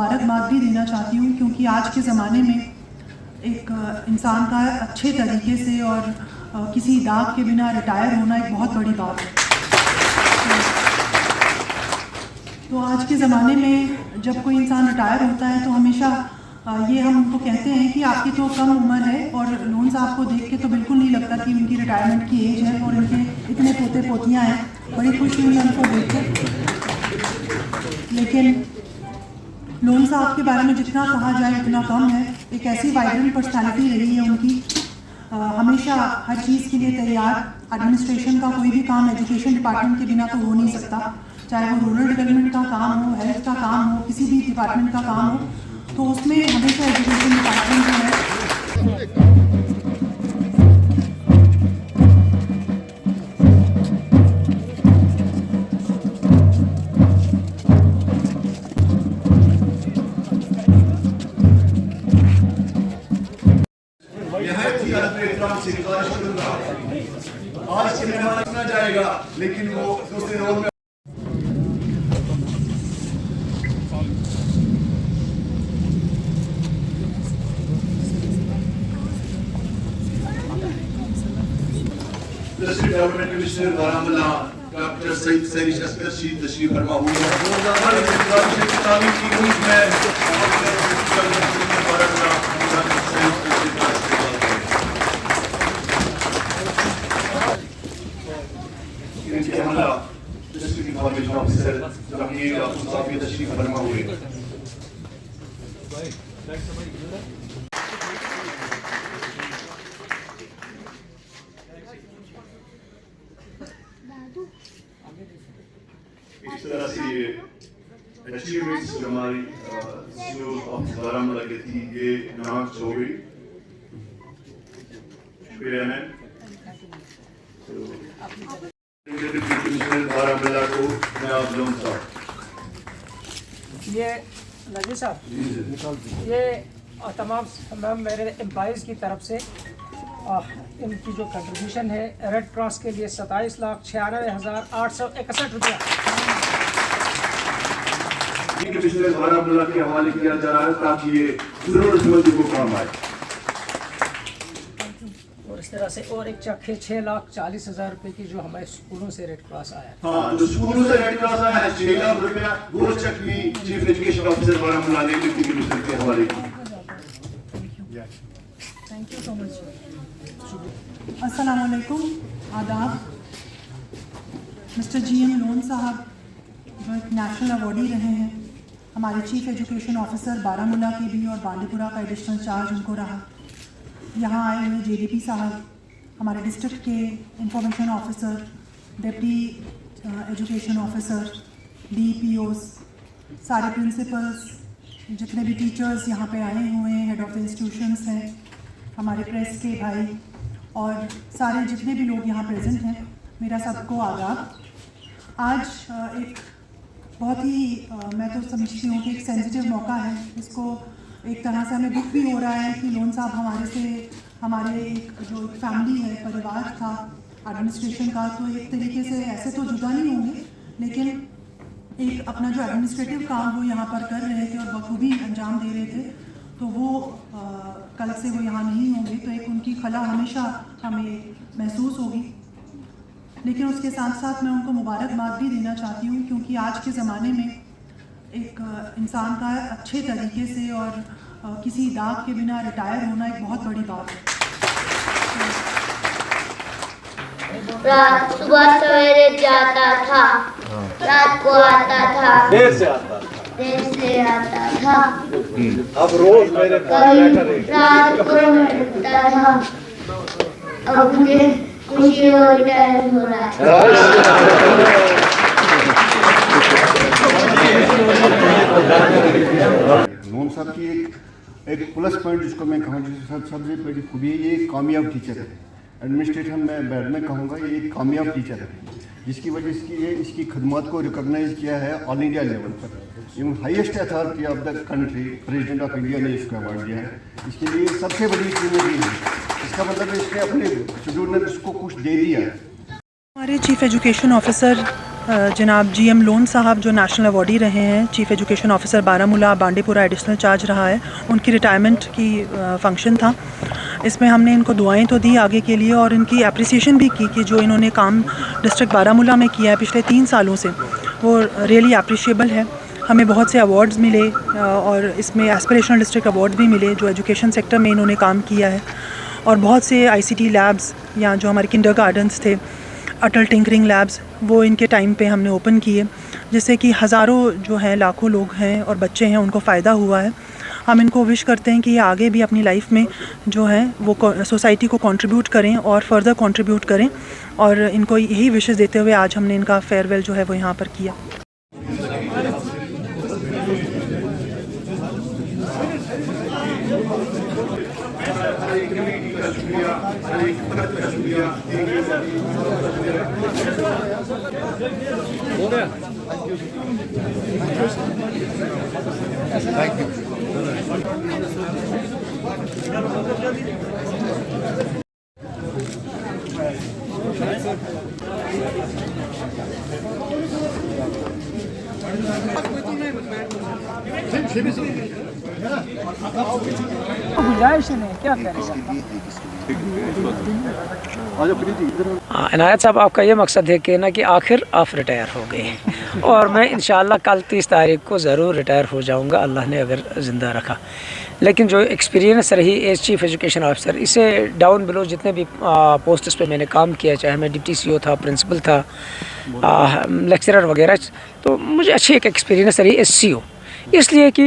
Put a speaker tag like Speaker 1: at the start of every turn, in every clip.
Speaker 1: मुबारकबाद भी देना चाहती हूँ, क्योंकि आज के ज़माने में एक इंसान का अच्छे तरीके से और किसी दाग के बिना रिटायर होना एक बहुत बड़ी बात है। तो आज के ज़माने में जब कोई इंसान रिटायर होता है तो हमेशा ये हम उनको कहते हैं कि आपकी तो कम उम्र है, और लोन साहब को देख के तो बिल्कुल नहीं लगता कि उनकी रिटायरमेंट की एज है, और उनके इतने पोते पोतियाँ हैं। बड़ी खुशी हुई उनको देख के। लेकिन लोन साहब के बारे में जितना कहा जाए उतना कम है। एक ऐसी वाइब्रेंट पर्सनालिटी रही है उनकी, हमेशा हर चीज़ के लिए तैयार। एडमिनिस्ट्रेशन का कोई भी काम एजुकेशन डिपार्टमेंट के बिना तो हो नहीं सकता, चाहे वो रूरल डेवलपमेंट का काम हो, हेल्थ का काम हो, किसी भी डिपार्टमेंट का काम हो, तो उसमें हमेशा एजुकेशन डिपार्टमेंट जो है
Speaker 2: आज के मेहमान सुना जाएगा, लेकिन वो दूसरे रोल में district development commissioner Baramulla doctor Syed Sehrish Askar तशरीफ फरमा हुए हैं। ऑफिसर तशरीफ फरमा हुए। इस तरह से ये अचीवमेंट्स जो हमारी सीओ ऑफ बारामूला की थी, ये नाज हो गई। शुक्रिया है बारामूला को मैं आप लोगों साहब
Speaker 3: ये नजीर साहब, ये तमाम मेरे एम्प्लॉइज़ की तरफ से इनकी जो कंट्रीब्यूशन है रेड क्रॉस के लिए 27,96,861 रुपया
Speaker 2: कमिश्नर बारामूला के हवाले किया जा रहा है, ताकि ये जरूरतमंद को काम आए।
Speaker 3: और इस तरह से और एक चेक है 6,40,000 रुपये की, जो हमारे स्कूलों से रेड क्रॉस आया।
Speaker 2: हाँ, जो स्कूलों से रेड क्रॉस आया है 6 लाख रुपया, वो चेक भी चीफ एजुकेशन ऑफिसर बारामूला ने डिप्टी कमिश्नर के हवाले की।
Speaker 1: Thank you so much. अस्सलाम वालेकुम, आदाब। मिस्टर GM लोन साहब जो एक नेशनल अवार्डी रहे हैं, हमारे चीफ एजुकेशन ऑफिसर बारामूला के भी, और बांदीपुरा का एडिशनल चार्ज उनको रहा। यहाँ आए हुए JDP साहब, हमारे डिस्ट्रिक्ट के information officer, deputy education officer, DPOs, सारे प्रिंसिपल्स, जितने भी टीचर्स यहाँ पे आए हुए हैं, हेड ऑफ इंस्टीट्यूशंस हैं, हमारे प्रेस के भाई, और सारे जितने भी लोग यहाँ प्रेजेंट हैं, मेरा सबको आदाब। आज एक बहुत ही मैं तो समझती हूँ कि एक सेंसिटिव मौका है। इसको एक तरह से हमें दुख भी हो रहा है कि लोन साहब हमारे एक जो एक फैमिली है, परिवार था एडमिनिस्ट्रेशन का, तो एक तरीके से ऐसे तो जुदा नहीं होंगे, लेकिन एक अपना जो एडमिनिस्ट्रेटिव काम वो यहाँ पर कर रहे थे और बखूबी अंजाम दे रहे थे, तो वो कल से वो यहाँ नहीं होंगे, तो एक उनकी खला हमेशा हमें महसूस होगी। लेकिन उसके साथ साथ मैं उनको मुबारकबाद भी देना चाहती हूँ, क्योंकि आज के ज़माने में एक इंसान का अच्छे तरीके से और किसी दाग के बिना रिटायर होना एक बहुत बड़ी बात है।
Speaker 4: रात सुबह सवेरे जाता था, रात को आता था, देर से आता था,
Speaker 5: अब रोज मेरे
Speaker 4: रात को उठता था, अब मुझे खुशी हो रिटायर हो रहा है।
Speaker 5: लोन साहब की एक प्लस पॉइंट जिसको मैं कहूँ, सबसे पहली खूबी ये कामयाब टीचर है। एडमिनिस्ट्रेशन में बैड में कहूँगा ये एक कामयाब टीचर है, जिसकी वजह से इसकी खदमात को रिकॉग्नाइज किया है ऑल इंडिया लेवल पर। Even highest authority of the country president of India ने इसको अवार्ड दिया है। इसके लिए सबसे बड़ी कीमत ये है, इसका मतलब इसने अपने शेड्यूल में इसको कुछ दे दिया है।
Speaker 1: हमारे चीफ एजुकेशन ऑफिसर जनाब GM लोन साहब जो नेशनल अवार्डी रहे हैं, chief education officer Baramulla Bandipora additional charge रहा है, उनकी रिटायरमेंट की फंक्शन था। इसमें हमने इनको दुआएं तो दी आगे के लिए और इनकी अप्रिसिएशन भी की कि जो इन्होंने काम डिस्ट्रिक्ट बारामूला में किया है पिछले 3 सालों से, वो रियली अप्रिशिएबल है। हमें बहुत से अवार्ड्स मिले और इसमें एस्पिरेशनल डिस्ट्रिक्ट अवार्ड भी मिले जो एजुकेशन सेक्टर में इन्होंने काम किया है। और बहुत से ICT लैब्स या जो हमारे किंडरगार्टन्स थे, अटल टिंकरिंग लैब्स, वो इनके टाइम पे हमने ओपन किए, जिससे कि हज़ारों जो हैं, लाखों लोग हैं और बच्चे हैं, उनको फ़ायदा हुआ है। हम इनको विश करते हैं कि ये आगे भी अपनी लाइफ में जो है वो सोसाइटी को कंट्रीब्यूट करें और फर्दर कंट्रीब्यूट करें, और इनको यही विशेस देते हुए आज हमने इनका फेयरवेल जो है वो यहाँ पर किया।
Speaker 3: गुंजाइश नहीं, क्या करें। इनायत साहब, आपका ये मकसद है कि ना कि आखिर आप रिटायर हो गए और मैं इंशाल्लाह कल 30 तारीख को ज़रूर रिटायर हो जाऊंगा, अल्लाह ने अगर ज़िंदा रखा। लेकिन जो एक्सपीरियंस रही एज चीफ़ एजुकेशन ऑफिसर, इसे डाउन बिलो जितने भी पोस्ट्स पे मैंने काम किया, चाहे मैं डिप्टी CO था, प्रिंसिपल था, लेक्चरर वगैरह, तो मुझे अच्छी एक एक्सपीरियंस रही एज CO। इसलिए कि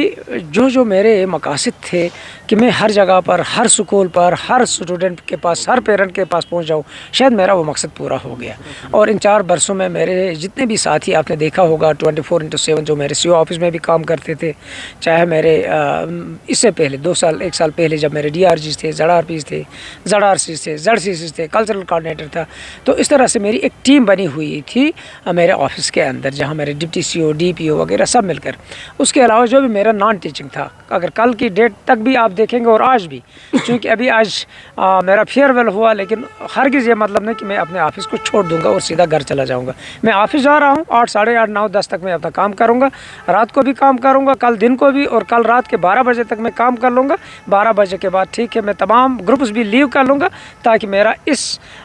Speaker 3: जो मेरे मकासद थे कि मैं हर जगह पर, हर स्कूल पर, हर स्टूडेंट के पास, हर पेरेंट के पास पहुंच जाऊं, शायद मेरा वो मकसद पूरा हो गया। और इन 4 बरसों में मेरे जितने भी साथी आपने देखा होगा 24/7 जो मेरे CO ऑफिस में भी काम करते थे, चाहे मेरे इससे पहले 1 साल पहले जब मेरे DRGs थे, ZRPs थे, ZRCs थे, ZCCs थे, कल्चरल कोऑर्डिनेटर था, तो इस तरह से मेरी एक टीम बनी हुई थी मेरे ऑफिस के अंदर, जहाँ मेरे डिप्टी CO, DPO वगैरह सब मिलकर। उसके अलावा जो भी मेरा नॉन टीचिंग था, अगर कल की डेट तक भी आप देखेंगे और आज भी, क्योंकि अभी आज मेरा फेयरवेल हुआ, लेकिन हरगिज़ ये मतलब नहीं कि मैं अपने ऑफिस को छोड़ दूंगा और सीधा घर चला जाऊंगा। मैं ऑफिस जा रहा हूँ, 8, साढ़े 8, 9, 10 तक मैं अपना काम करूँगा, रात को भी काम करूँगा, कल दिन को भी, और कल रात के 12 बजे तक मैं काम कर लूँगा। 12 बजे के बाद ठीक है, मैं तमाम ग्रुप्स भी लीव कर लूँगा ताकि मेरा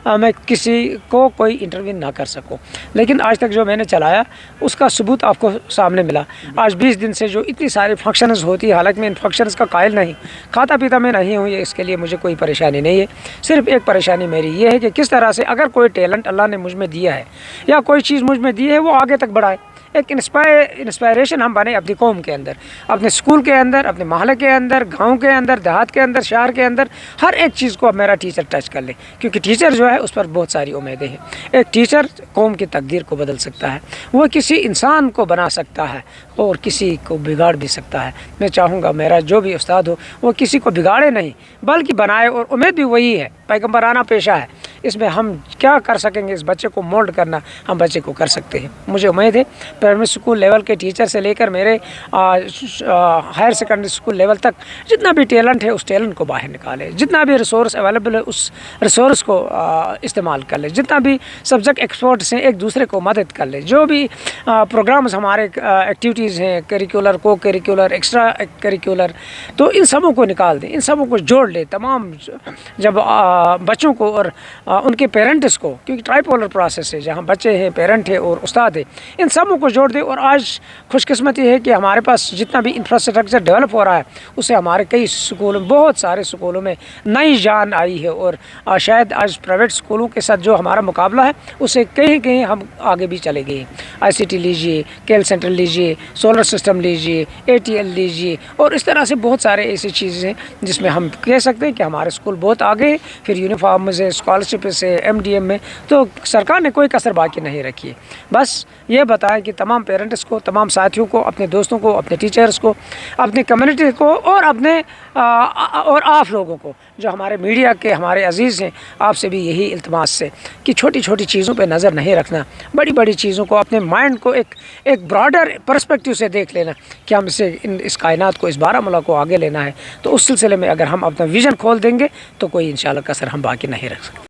Speaker 3: मैं किसी को कोई इंटरव्यू ना कर सकूँ। लेकिन आज तक जो मैंने चलाया उसका सबूत आपको सामने मिला। आज 20 दिन से जो इतनी सारी फंक्शंस होती है, हालांकि मैं इन फंक्शंस का कायल नहीं, खाता पीता मैं नहीं हूँ, इसके लिए मुझे कोई परेशानी नहीं है। सिर्फ एक परेशानी मेरी ये है कि किस तरह से अगर कोई टैलेंट अल्लाह ने मुझ में दिया है या कोई चीज़ मुझ में दी है, वो आगे तक बढ़ाए। एक इंस्पायरेशन हम बने अपनी कौम के अंदर, अपने स्कूल के अंदर, अपने मोहल्ले के अंदर, गांव के अंदर, देहात के अंदर, शहर के अंदर, हर एक चीज़ को अब मेरा टीचर टच कर ले, क्योंकि टीचर जो है उस पर बहुत सारी उम्मीदें हैं। एक टीचर कौम की तकदीर को बदल सकता है, वो किसी इंसान को बना सकता है और किसी को बिगाड़ भी सकता है। मैं चाहूँगा मेरा जो भी उस्ताद हो वो किसी को बिगाड़े नहीं बल्कि बनाए, और उम्मीद भी वही है, पैगम्बराना पेशा है। इसमें हम क्या कर सकेंगे, इस बच्चे को मोल्ड करना हम बच्चे को कर सकते हैं। मुझे उम्मीद है प्राइमरी स्कूल लेवल के टीचर से लेकर मेरे हायर सेकेंडरी स्कूल लेवल तक जितना भी टैलेंट है उस टैलेंट को बाहर निकाले, जितना भी रिसोर्स अवेलेबल है उस रिसोर्स को इस्तेमाल कर ले, जितना भी सब्जेक्ट एक्सपर्ट्स हैं एक दूसरे को मदद कर ले, जो भी प्रोग्राम्स हमारे एक्टिविटीज़ हैं, करिकुलर, को करिकुलर, एक्स्ट्रा करिकुलर, तो इन सबों को निकाल दें, इन सबों को जोड़ ले तमाम, जब बच्चों को और उनके पेरेंट्स को, क्योंकि ट्राइपोलर प्रोसेस है जहाँ बच्चे हैं, पेरेंट है और उस्ताद है, इन सबों को जोड़ दे। और आज खुशकिस्मती है कि हमारे पास जितना भी इंफ्रास्ट्रक्चर डेवलप हो रहा है उससे हमारे कई स्कूलों, बहुत सारे स्कूलों में नई जान आई है, और शायद आज प्राइवेट स्कूलों के साथ जो हमारा मुकाबला है उससे कहीं कहीं हम आगे भी चले गए। ICT लीजिए, केल सेंटर लीजिए, सोलर सिस्टम लीजिए, ATL लीजिए, और इस तरह से बहुत सारे ऐसी चीज़ें हैं जिसमें हम कह सकते हैं कि हमारे स्कूल बहुत आगे है। फिर यूनिफॉर्म से, स्कॉलरशिप से, MDM में, तो सरकार ने कोई कसर बाकी नहीं रखी है। बस ये बताएं कि तमाम पेरेंट्स को, तमाम साथियों को, अपने दोस्तों को, अपने टीचर्स को, अपनी कम्युनिटी को, और अपने और आप लोगों को जो हमारे मीडिया के हमारे अजीज़ हैं, आपसे भी यही इल्तमास है कि छोटी छोटी चीज़ों पे नज़र नहीं रखना, बड़ी बड़ी चीज़ों को, अपने माइंड को एक ब्रॉडर पर्सपेक्टिव से देख लेना कि हम इस कायनात को, इस बारामूला को आगे लेना है। तो उस सिलसिले में अगर हम अपना विज़न खोल देंगे तो कोई इंशाल्लाह कसर हम बाकी नहीं रख सकते।